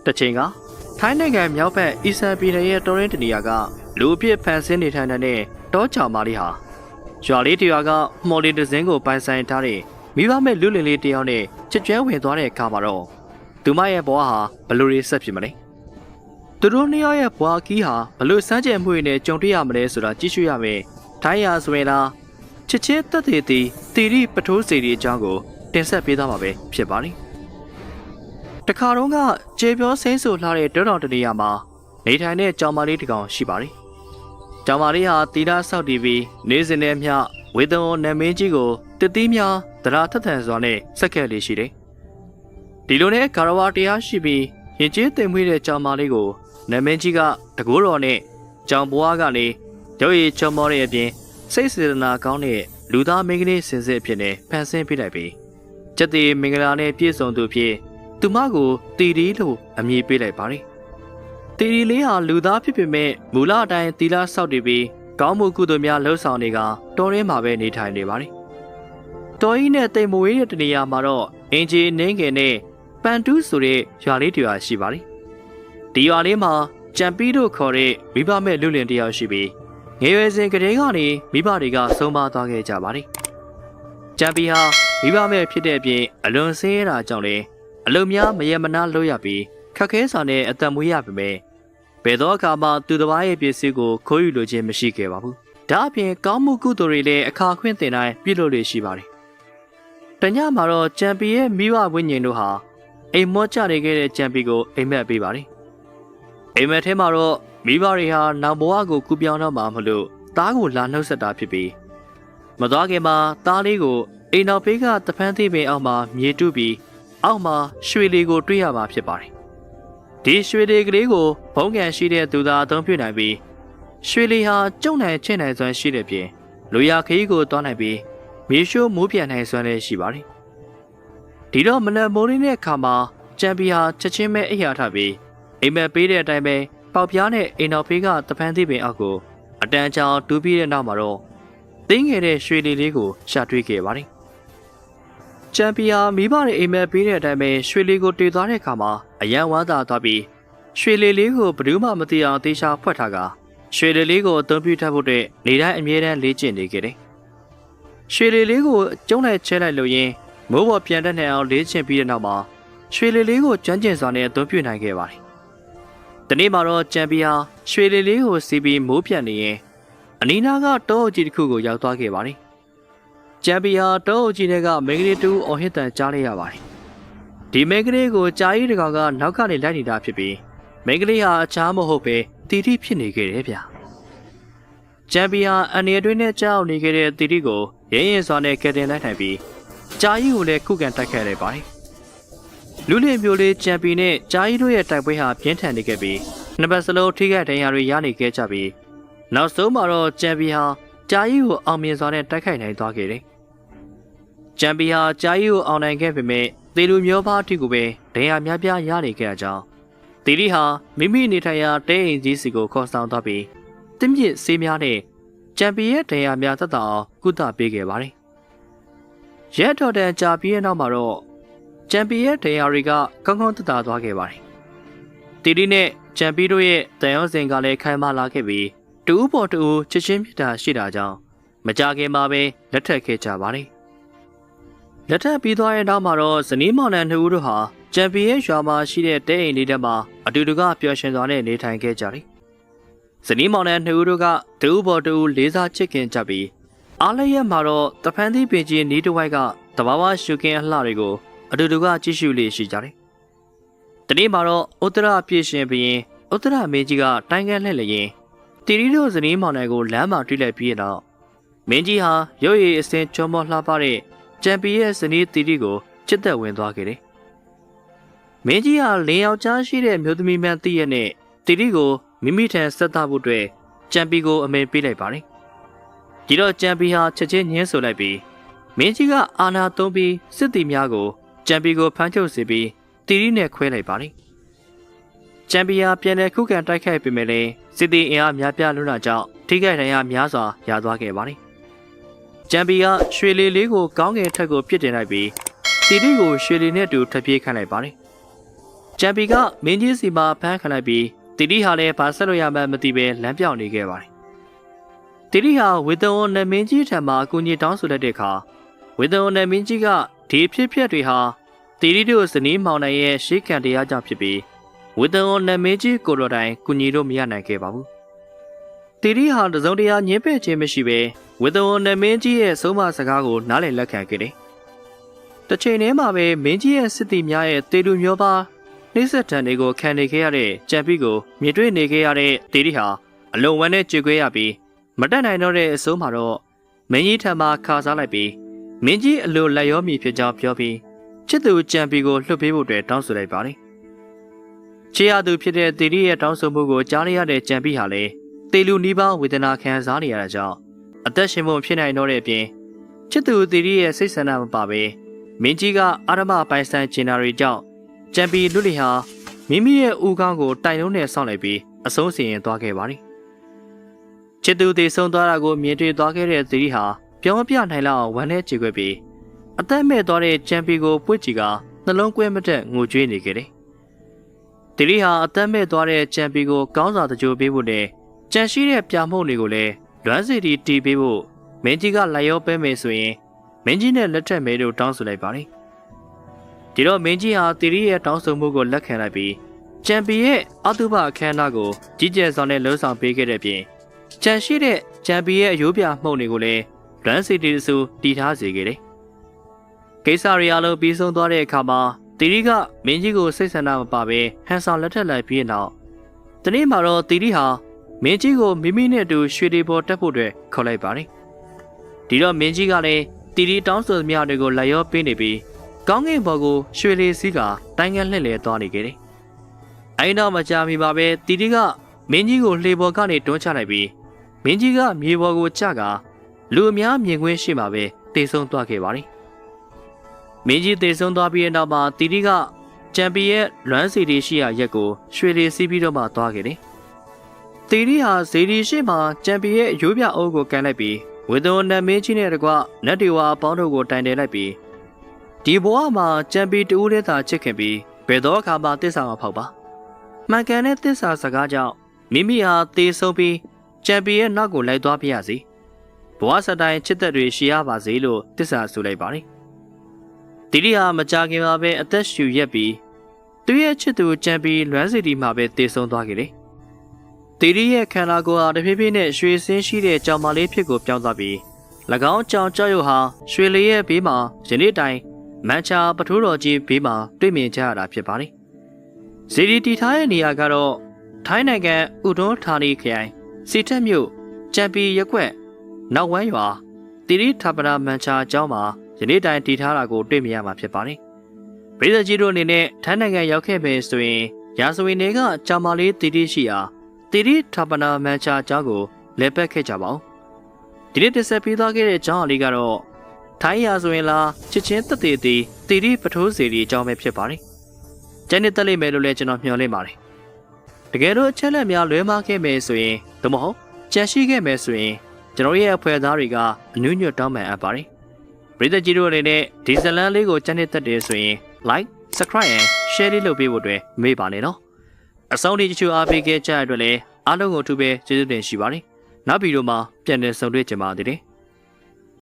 တချိန်ကထိုင်းနိုင်ငံမြောက်ဘက်အီဆန်ပြည်နယ်ရဲ့တော်ရင်းတနေရာကလူအပြစ်ဖန်ဆင်းနေထိုင်တဲ့တောချောင်မာလေးဟာရွာလေးတရွာကမော်လီတစင်းကိုပိုင်ဆိုင်ထားတဲ့မိဘမဲ့လူလင်လေးတယောက်နဲ့ချစ်ကျွမ်းဝင်သွားတဲ့အခါမှာတော့သူမရဲ့ဘဝဟာဘလို့ရဆက်ဖြစ်မလဲသူတို့နှစ်ယောက်ရဲ့ဘဝကီးဟာဘလို့စမ်းကြံမှုတွေနဲ့ကြုံတွေ့ရမလဲဆိုတာကြည့်ရှုရမယ်ထိုင်းရာဆိုရင်လားချစ်ချင်းတက်သေးသေးတီရီပထိုးစီရီအကြောင်းကိုတင်ဆက်ပေးသွားမှာပဲဖြစ်ပါတယ်တခါတော့ကကျေပြောဆင်းဆူလှတဲ့တောတောင်တနေရာမှာနေထိုင်တဲ့ကြောင်မလေးတစ်ကောင်ရှိပါတယ်။ကြောင်မလေးဟာတီလာဆောက်တီးပြီးနေစဉ်နဲ့မျှဝေဒုံနမင်းကြီးကိုတတိများသရာထထန်စွာနဲ့စက်ကက်လေးရှိတယ်။ဒီလိုနဲ့ကာရဝါတရားရှိပြီးရင်ကျေးတင်မွေးတဲ့ကြောင်မလေးကိုနမင်းကြီးကတကိုးတော်နဲ့ကြောင်ဘွားကနေရုပ်ရည်ချုံမောတဲ့အပြင်စိတ်စေတနာကောင်းတဲ့လူသားမင်းကလေးစင်စစ်အဖြစ်နဲ့ဖန်ဆင်းပေးလိုက်ပြီးကျက်တီမင်္ဂလာနဲ့ပြည့်စုံသူဖြစ်သူမကိုတီရီလို့အမည်ပေးလိုက်ပါတယ်။တီရီလေးဟာလူသားဖြစ်ပေမဲ့မူလအတိုင်းတီလာဆောက်တည်ပြီးကောင်းမှုကုသိုလ်များလှုပ်ဆောင်နေကတော်ရင်းမှာပဲနေထိုင်နေပါတယ်။တော်ကြီးနဲ့တိမ်မွေးတဲ့တနေရာမှာတော့အင်ဂျီနင်းငယ်နဲ့ပန်တူးဆိုတဲ့ရွာလေးတစ်ရွာရှိပါတယ်။ဒီရွာလေးမှာကြံပီးတို့ခေါ်တဲ့မိဘမဲ့လူလင်တစ်ယောက်ရှိပြီးငယ်ရွယ်စဉ်ကတည်းကနေမိဘတွေကဆုံးမသွားခဲ့ကြပါတယ်။ကြံပီးဟာမိဘမဲ့ဖြစ်တဲ့အပြင်အလွန်ဆင်းရဲတာကြောင့်လည်းအလုံးများမရေမနာလို့ရပြီးခက်ခဲစွာနဲ့အသက်မွေးရပေမဲ့ဘယ်သောအခါမှသူတစ်ပါးရဲ့ပစ္စည်းကိုခိုးယူလိုခြင်းမရှိခဲ့ပါဘူး။ဒါအပြင်ကောင်းမှုကုသိုလ်တွေလည်းအခါခွင့်တင်တိုင်းပြုလုပ်လို့ရှိပါတယ်။တညမှာတော့ကြံပီရဲ့မိဘဝိညာဉ်တို့ဟာအိမ်မော့ကျနေခဲ့တဲ့ကြံပီကိုအိမ်မက်ပေးပါတယ်။အိမ်မက်ထဲမှာတော့မိဘတွေဟာနောက်ဘဝကိုကူပြောင်းတော့မှာမလို့သားကိုလာနှုတ်ဆက်တာဖြစ်ပြီးမသွားခင်မှာသားလေးကိုအိမ်နောက်ဘေးကတဖန်းသေးပင်အောက်မှာမြေတုပြီးအောက်မှာရွှေလေးကိုတွေ့ရမှာဖြစ်ပါတယ်။ဒီရွှေလေးကလေးကိုဘုံကန်ရှိတဲ့သူသားအသုံးပြုနိုင်ပြီးရွှေလေးဟာကျုံနိုင်ချင့်နိုင်စွမ်းရှိတဲ့ပြင်လူရခရီးကိုတွားနိုင်ပြီးမြေရှိုးမိုးပြန်နိုင်စွမ်းလည်းရှိပါတယ်။ဒီတော့မနက်မိုးလင်းတဲ့အခါမှာကြံပီဟာချက်ချင်းပဲအိပ်ရထပြီးအိမ်မက်ပေးတဲ့အတိုင်းပဲပေါက်ပြားနဲ့အိမ်တော်ဖေးကတပန်းသေးပင်အောက်ကိုအတန်ချောင်တူးပြီးတဲ့နောက်မှာတော့သိငယ်တဲ့ရွှေလေးလေးကိုရှာတွေ့ခဲ့ပါတယ်။ချန်ပီယံမိဘရဲ့အိမ်မက်ပေးတဲ့အတိုင်းပဲရွှေလေးကိုတွေ့သွားတဲ့အခါမှာအယံဝါသာသွားပြီးရွှေလေးလေးကိုဘယ်သူမှမသိအောင်တေချာဖွက်ထားကရွှေလေးလေးကိုအသုံးပြုတတ်ဖို့အတွက်နေတိုင်းအမြဲတမ်းလေ့ကျင့်နေခဲ့တယ်။ရွှေလေးလေးကိုကျုံးလိုက်ချဲလိုက်လို့ရင်းမိုးပေါ်ပြန်တက်နေအောင်လေ့ကျင့်ပြီးတဲ့နောက်မှာရွှေလေးလေးကိုကျွမ်းကျင်စွာနဲ့အသုံးပြုနိုင်ခဲ့ပါတယ်။ဒီနေ့မှာတော့ချန်ပီယံရွှေလေးလေးကိုစီးပြီးမိုးပြန်နေရင်အနီးနားကတောအုပ်ကြီးတစ်ခုကိုရောက်သွားခဲ့ပါတယ်။ချန်ပီယံတောအုပ်ကြီးတွေကမိန်းကလေးတူအော်ဟစ်တန်ကြားလိုက်ရပါတယ်။ဒီမိန်းကလေးကိုကြားကြီးတကောင်ကနောက်ကနေလိုက်နေတာဖြစ်ပြီးမိန်းကလေးဟာအခြားမဟုတ်ပဲတီတီဖြစ်နေခဲ့တယ်ဗျ။ချန်ပီယံအနေအတွင်းနဲ့ကြောက်နေခဲ့တဲ့တီတီကိုရင်းရင်စွာနဲ့ကယ်တင်လိုက်နိုင်ပြီးကြားကြီးကိုလည်းခုခံတိုက်ခိုက်လိုက်ပါတယ်။လူလင်မျိုးလေးချန်ပီနဲ့ကြားကြီးတို့ရဲ့တိုက်ပွဲဟာပြင်းထန်နေခဲ့ပြီးနှစ်ပတ်စလုံးထိခိုက်ဒဏ်ရာတွေရနေခဲ့ကြပြီးနောက်ဆုံးမှာတော့ချန်ပီဟာကြားကြီးကိုအောင်မြင်စွာနဲ့တိုက်ခိုက်နိုင်သွားခဲ့တယ်။ချန်ပီဟာကြားကြီးကိုအောင်နိုင်ခဲ့ပေမဲ့တေလူမျိုးပါအထိကိုပဲဒဏ်ရာများပြားရနေခဲ့ကြကြောင်းတီလီဟာမိမိနေထိုင်ရာတဲအိမ်ကြီးစီကိုခေါ်ဆောင်သွားပြီးတင်းပြစ်ဆေးများနဲ့ချန်ပီရဲ့ဒဏ်ရာများသက်သာအောင်ကုသပေးခဲ့ပါတယ်။ရဲတော်တန်ကြာပြီးတဲ့နောက်မှာတော့ချန်ပီရဲ့ဒဏ်ရာတွေကကောင်းကောင်းသက်သာသွားခဲ့ပါတယ်။တီလီနဲ့ချန်ပီတို့ရဲ့တန်ရုံးစင်ကလည်းခိုင်မာလာခဲ့ပြီးတူဦးပေါ်တူဦးချစ်ချင်းမြတ်တာရှိတာကြောင့်မကြခင်မှာပဲလက်ထပ်ခဲ့ကြပါတယ်။လက်ထပ်ပြီးသွားတဲ့နောက်မှာတော့ဇနီးမောင်နှံနှစ်ဦးတို့ဟာချန်ပီရဲ့ရွာမှာရှိတဲ့တဲအိမ်လေးထဲမှာအတူတူကပျော်ရွှင်စွာနဲ့နေထိုင်ခဲ့ကြတယ်။ဇနီးမောင်နှံနှစ်ဦးတို့ကတူဦးပေါ်တူဦးလေးစားချစ်ခင်ကြပြီးအားလည်းရဲ့မှာတော့တဖန်သီးပင်ကြီးနီးတစ်ဝိုက်ကတဘာဝရှုခင်းအလှတွေကိုအတူတူကကြည့်ရှုလေးရှိကြတယ်။ဒီနေ့မှာတော့ဥတ္တရပြည့်ရှင်ပြီးရင်ဥတ္တရမင်းကြီးကတိုင်းကန်းလှည့်လျင်တီရီတို့ဇနီးမောင်နှံကိုလမ်းမှာတွေ့လိုက်ပြီးတော့မင်းကြီးဟာရုပ်ရည်အစင်ချောမောလှပတဲ့ချန်ပီရဲ့ဇနီးတီရီကိုချစ်သက်ဝင်သွားခဲ့တယ်။မင်းကြီးဟာလင်းယောက်ျားရှိတဲ့မျိုးသမီးမှန်သိရနဲ့တီရီကိုမိမိထံဆက်သဖို့အတွက်ချန်ပီကိုအမိန်ပေးလိုက်ပါတယ်။ဒီတော့ချန်ပီဟာချက်ချင်းညှင်းဆိုလိုက်ပြီးမင်းကြီးကအာဏာသုံးပြီးစစ်သည်များကိုချန်ပီကိုဖမ်းချုပ်စေပြီးတီရီနဲ့ခွဲလိုက်ပါတယ်။ချန်ပီဟာပြန်လည်ခုခံတိုက်ခိုက်ပေမဲ့လည်းစစ်သည်အင်အားများပြားလွန်းတာကြောင့်ထိခိုက်ဒဏ်ရာများစွာရသွားခဲ့ပါတယ်။ချန်ပီကရွှေလီလေးကိုကောင်းကင်ထက်ကိုပြစ်တင်လိုက်ပြီးတီတီကိုရွှေလီနဲ့အတူထပ်ပြေးခိုင်းလိုက်ပါတယ်။ ချန်ပီကမင်းကြီးစီမှာဖမ်းခံလိုက်ပြီးတီတီဟာလည်းဘာဆက်လို့ရမှန်းမသိပဲလမ်းပြောင်းနေခဲ့ပါတယ်။တီတီဟာဝေတဝန်နဲ့မင်းကြီးထံမှအကူအညီတောင်းဆိုလိုက်တဲ့အခါဝေတဝန်နဲ့မင်းကြီးကဒီဖြစ်ပျက်တွေဟာတီတီတို့ဇနီးမောင်နှံရဲ့ရှေးခံတရားကြောင့်ဖြစ်ပြီးဝေတဝန်နဲ့မင်းကြီးကိုတော်တိုင်ကူညီလို့မရနိုင်ခဲ့ပါဘူး။တီတီဟာတစုံတရာညှင်းပယ်ခြင်းမရှိဘဲဝေတဝန်နဲ့မင်းကြီးရဲ့ဆုံးမစကားကိုနားလည်လက်ခံခဲ့တယ်။တစ်ချိန်တည်းမှာပဲမင်းကြီးရဲ့စစ်တီများရဲ့တေတူမျိုးပါနှိစက်တံတွေကိုခံနေခဲ့ရတဲ့ကြံပီကိုမြင်တွေ့နေခဲ့ရတဲ့တီတီဟာအလုံဝမ်းနဲ့ကြွေခွဲရပြီးမတက်နိုင်တော့တဲ့အစိုးမှာတော့မင်းကြီးထံမှခါစားလိုက်ပြီးမင်းကြီးအလိုလက်ရောမီဖြစ်ကြောင်းပြောပြီးချစ်သူကြံပီကိုလှုပ်ပေးဖို့အတွက်တောင်းဆိုလိုက်ပါတယ်။ချေရသူဖြစ်တဲ့တီတီရဲ့တောင်းဆိုမှုကိုကြားရတဲ့ကြံပီဟာလည်းတေလူနီးပါးဝေဒနာခံစားနေရတာကြောင့်အသက်ရှင်ဖို့ဖြစ်နိုင်တော့တဲ့အပြင်ချစ်သူတီတီရဲ့စိတ်ဆန္ဒမပါပဲမင်းကြီးကအာရမပိုင်ဆိုင်ကျင်နာတွေကြောင့်ချန်ပီလူလီဟာမိမိရဲ့ဦးခေါင်းကိုတိုင်လုံးနဲ့ဆောင်းလိုက်ပြီးအဆုံးစီရင်သွားခဲ့ပါတယ်။ချစ်သူတည်ဆုံသွားတာကိုမြင်တွေ့သွားခဲ့တဲ့သီရိဟာပြောင်းမပြနိုင်လောက်ဝမ်းနဲ့ကြေခွက်ပြီးအသက်မဲ့သွားတဲ့ချန်ပီကိုပွေ့ကြည့်ကနှလုံးကွဲမတက်ငိုကြွေးနေခဲ့တယ်။သီရိဟာအသက်မဲ့သွားတဲ့ချန်ပီကိုကောင်းစာတကြိုပေးဖို့နဲ့ကြံရှိတဲ့ပြာမှုန့်တွေကိုလည်းလွမ်းစီတီတီပေးဖို့မင်းကြီးကလိုက်ရောပဲမယ်ဆိုရင်မင်းကြီးနဲ့လက်ထက်မဲတို့တောင်းဆိုလိုက်ပါတယ်။ဒီတော့မင်းကြီးဟာတီရီရဲ့တောင်းဆိုမှုကိုလက်ခံလိုက်ပြီးချန်ပီရဲ့အတုပအခမ်းအနားကိုကြီးကျယ်စွာနဲ့လှုံ့ဆော်ပေးခဲ့တဲ့ပြင်ချန်ရှိတဲ့ချန်ပီရဲ့အယိုးပြမှုန့်တွေကိုလည်းလွမ်းစီတီတဆူတီထားစေခဲ့တယ်။ကိစ္စရီအလုံးပြီးဆုံးသွားတဲ့အခါမှာတီရီကမင်းကြီးကိုစိတ်ဆန္ဒမပါဘဲဟန်ဆောင်လက်ထက်လိုက်ပြီးနောက်တနေ့မှာတော့တီရီဟာမင်းကြီးကိုမိမိနဲ့အတူရွှေတွေပေါ်တက်ဖို့အတွက်ခေါ်လိုက်ပါတယ်။ဒီတော့မင်းကြီးကလည်းတီရီတောင်းဆိုမြတွေကိုလက်ရောပေးနေပြီးကောင်းကင်ဘော်ကိုရွှေလေးစီးကတိုင်ငံလှည့်လည်သွားနေခဲ့တယ်။အဲဒီနောက်မကြာမီပါပဲတီတီကမင်းကြီးကိုလှေပေါ်ကနေတွန်းချလိုက်ပြီးမင်းကြီးကမြေပေါ်ကိုချကလူအများမြင်ကွင်းရှိမှာပဲတေဆုံးသွားခဲ့ပါတယ်။မင်းကြီးတေဆုံးသွားပြီးတဲ့နောက်မှာတီတီကချန်ပီရဲ့လွမ်းစီတီရှိရာရက်ကိုရွှေလေးစီးပြီးတော့မှသွားခဲ့တယ်။တီတီဟာဇေဒီရှိမှချန်ပီရဲ့ရိုးပြအုပ်ကိုကန်လိုက်ပြီးဝေဒုံနတ်မင်းကြီးနဲ့တကွနတ်တီဝါအပေါင်းတို့ကိုတိုင်တယ်လိုက်ပြီးဒီဘဝမှာချန်ပီတူးတဲ့သာချစ်ခင်ပြီးဘယ်တော့အခါမှတစ္ဆာမဖောက်ပါမှန်ကန်တဲ့တစ္ဆာစကားကြောင့်မိမိဟာတေဆုံးပြီးချန်ပီရဲ့နောက်ကိုလိုက်သွားပြရစီဘဝစတိုင်းချစ်သက်တွေရှိရပါစေလို့တစ္ဆာဆိုလိုက်ပါတယ်တီရီဟာမကြခင်မှာပဲအသက်ရှူရက်ပြီးသူရဲ့ချစ်သူချန်ပီလွမ်းစီတီမှာပဲတေဆုံးသွားခဲ့တယ်တီရီရဲ့ခန္ဓာကိုယ်ဟာတဖြည်းဖြည်းနဲ့ရွှေစင်းရှိတဲ့ကြောင်မလေးဖြစ်ကိုပြောင်းသွားပြီး၎င်းကြောင်ကြောက်ရွံ့ဟာရွှေလေးရဲ့ဘေးမှာယနေ့တိုင်မန်ချာပထိုးတော်ကြီးဘေးမှာတွေ့မြင်ကြရတာဖြစ်ပါတယ်။ဇီဒီတီထားရဲ့နေရာကတော့ထိုင်းနိုင်ငံဥတွန်းဌာနီခရိုင်စီထက်မြို့ချန်ပီရက်ကွက်နောက်ဝမ်းရွာတီရီထာပနာမန်ချာကျောင်းမှာယနေ့တိုင်တီထားတာကိုတွေ့မြင်ရမှာဖြစ်ပါတယ်။ပြည်သူကြီးတို့အနေနဲ့ထိုင်းနိုင်ငံရောက်ခဲ့မယ်ဆိုရင်ရာဇဝင်တွေကကြောင်မလေးတီရီရှိရာတီရီထာပနာမန်ချာကျောင်းကိုလဲပတ်ခဲ့ကြပါဦး။ဒီနေ့တက်ဆက်ပြီးသွားခဲ့တဲ့ကျောင်းအလေးကတော့ထိုင်းရာဆိုရင်လားချစ်ချင်းတက်တည်တည်တီရီပထိုးစီရီအကြောင်းပဲဖြစ်ပါတယ်။ကျန်တဲ့တက်လိမ့်မယ်လို့လည်းကျွန်တော်မျှော်လင့်ပါတယ်။တကယ်တော့အချက်လက်များလွဲမှားခဲ့မယ်ဆိုရင်သို့မဟုတ်ကြံရှိခဲ့မယ်ဆိုရင်ကျွန်တော်ရဲ့အဖွဲ့သားတွေကအနုညွတ်တောင်းပန်အပ်ပါတယ်။ပြည်သူကြီးတို့အနေနဲ့ဒီဇလန်လေးကိုကျန်တဲ့တက်တယ်ဆိုရင် like subscribe and share လေးလုပ်ပေးဖို့အတွက်မေ့ပါနဲ့နော်။အဆုံးထိကြည့်အားပေးခဲ့ကြတဲ့အတွက်လည်းအားလုံးကိုအထူးပဲကျေးဇူးတင်ရှိပါတယ်။နောက်ဗီဒီယိုမှာပြန်လည်ဆုံတွေ့ကြပါသေးတယ်။